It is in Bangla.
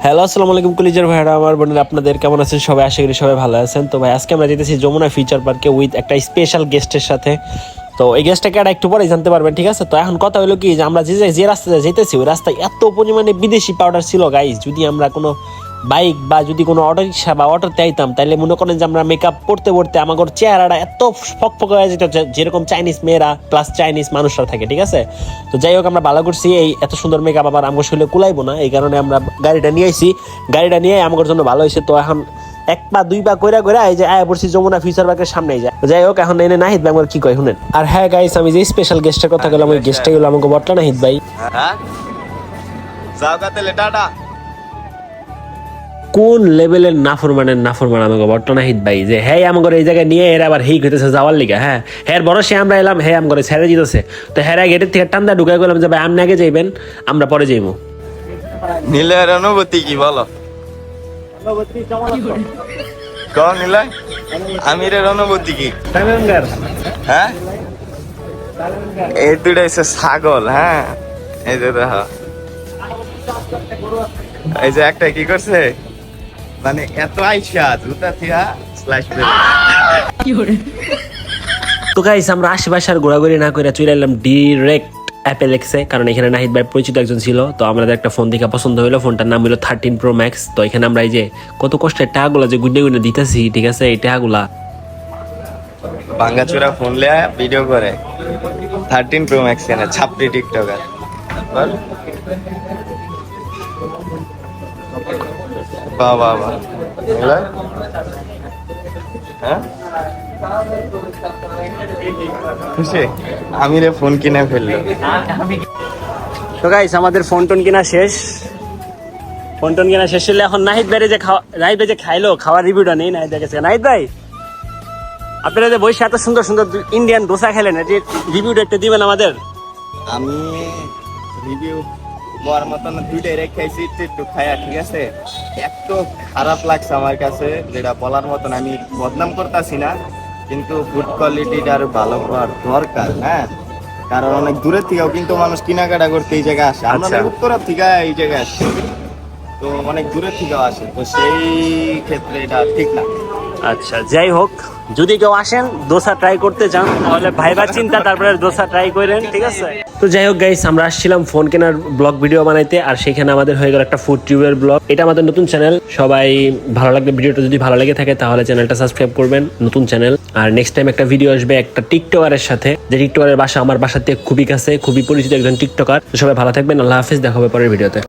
হ্যালো, আসসালামু আলাইকুম কলিজার ভাইরা আমার বোনেরা, আপনাদের কেমন আছেন সবাই? আশা করি সবাই ভালো আছেন। তো ভাই আজকে আমরা যেতেছি যমুনা ফিউচার পার্কে উইথ একটা স্পেশাল গেস্টের সাথে। তো এই গেস্টটাকে আর একটু পরেই জানতে পারবেন, ঠিক আছে? তো এখন কথা হলো কি, যে আমরা যে রাস্তায় যেতেছি ওই রাস্তায় এত পরিমাণে বিদেশি পাউডার ছিল গাইস, যদি আমরা কোনো বাইক বা যদি কোনো অটো রিক্সা বা অটোতে আইতাম তাহলে মনে করেন যে আমরা মেকআপ করতে করতে আমার চেহারাটা এত ফকফক হয়ে যেত, যেরকম চাইনিজ মেয়েরা প্লাস চাইনিজ মানুষরা থাকে, ঠিক আছে? তো যাই হোক, আমরা ভালো করছি, এই এত সুন্দর মেকআপ আবার আমার শরীরে কুলাইবো না, এই কারণে আমরা গাড়িটা নিয়ে আইছি। গাড়িটা নিয়ে আমার জন্য ভালো হয়েছে। তো এখন এক পা দুই পা কইরা কইরা এই যে আয়া পড়ছি যমুনা ফিউচার পার্কের সামনেই যায়। যাই হোক, এখন এনে নাহিদ ভাই আমার কি কয় শুনেন। আর হ্যাঁ গাইস, আমি যে স্পেশাল গেস্টের কথা বললাম ওই গেস্টটাই হলো আমাকে বটলা নাহিদ ভাই। কোন লেভেলের নাফরমান আমাকে বর্তমান নাহিদ ভাই, যে হ্যাঁ আমাকে এই জায়গায় নিয়ে এর আবার হেই হইতেছে যাওয়ার লিগা। হ্যাঁ হ্যাঁ বড় সে আমরা এলাম, হ্যাঁ আমাকে ছেড়ে দিতেছে। তো হ্যাঁ গেটের থেকে টান্দা ঢুকাই গেলাম যে ভাই আপনি আগে যাইবেন, আমরা পরে যাইবো। নীলের অনুভূতি কি বলো? কও নীলয়, আমিরের অনুভূতি কি? হ্যাঁ, এই দুইটা হচ্ছে ছাগল। হ্যাঁ, এই যে দেখো, এই যে একটা কি করছে, মানে এত আইসা জুতা থিয়া স্লাইস করে। তো গাইস, আমরা আশেপাশে আর ঘোরাঘুরি না করে চলে এলাম ডিরেক্ট অ্যাপেলেক্সে, কারণ এখানে নাহিদ ভাই পরিচিত একজন ছিল। তো আমাদের একটা ফোন দেখে পছন্দ হলো, ফোনটার নাম হলো 13 Pro Max। তো এখানে আমরা এই যে কত কষ্টের টাকাগুলো যে গুনে গুনে দিতেছি, ঠিক আছে, এই টাকাগুলা ভাঙ্গাচোরা ফোন লিয়া ভিডিও করে 13 Pro Max কেন ছাপড়ি টিকটকার। বাহ বাহ বাহ, হ্যাঁ খুশি আমিরে ফোন কিনে ফেললো। তো গাইস, আমাদের ফোন টোন কেনা শেষ। ফোন টোন কেনা শেষ হলে এখন নাহিদ ভাই যে খাইলো, খাওয়ার রিভিউটা নেই নাহিদ ভাই কাছে। নাহিদ ভাই, আপনারা যে বসে এত সুন্দর সুন্দর ইন্ডিয়ান ডোসা খেলেন, যে রিভিউটা একটু দিবেন আমাদের। আমি রিভিউ দেওয়ার মতন দুইটাই রেখাইছি, একটু খায়া, ঠিক আছে? এত খারাপ লাগছে আমার কাছে যেটা বলার মতন। আমি বদনাম করতেছি না, কিন্তু ফুড কোয়ালিটিটা আরো ভালো করার দরকার। হ্যাঁ, কারণ অনেক দূরের থেকেও কিন্তু মানুষ কেনাকাটা করতে এই জায়গায় আসে। আমরা উত্তরের থেকে এই জায়গায় আসি, তো অনেক দূরের থেকেও আসে, তো সেই ক্ষেত্রে এটা ঠিক না। আচ্ছা, যাই হোক, যদি কেউ আসেন দোসা ট্রাই করতে চান তাহলে ভাইবা চিন্তা তারপরে দোসা ট্রাই করেন, ঠিক আছে? তো যাই হোক গাইস, আমরা আসছিলাম ফোন কেনার ব্লগ ভিডিও বানাইতে, আর সেখানে আমাদের হয়ে গেল একটা ফুড টিউবের ব্লগ। এটা আমাদের নতুন চ্যানেল, সবাই ভালো লাগবে ভিডিওটা, যদি ভালো লেগে থাকে তাহলে চ্যানেলটা সাবস্ক্রাইব করবেন, নতুন চ্যানেল। আর নেক্সট টাইম একটা ভিডিও আসবে একটা টিকটকারের সাথে, যে টিকটকারের বাসা আমার বাসার থেকে খুবই কাছে, খুবই পরিচিত একজন টিকটকার। সবাই ভালো থাকবেন, আল্লাহ হাফেজ, দেখা হবে পরের ভিডিওতে।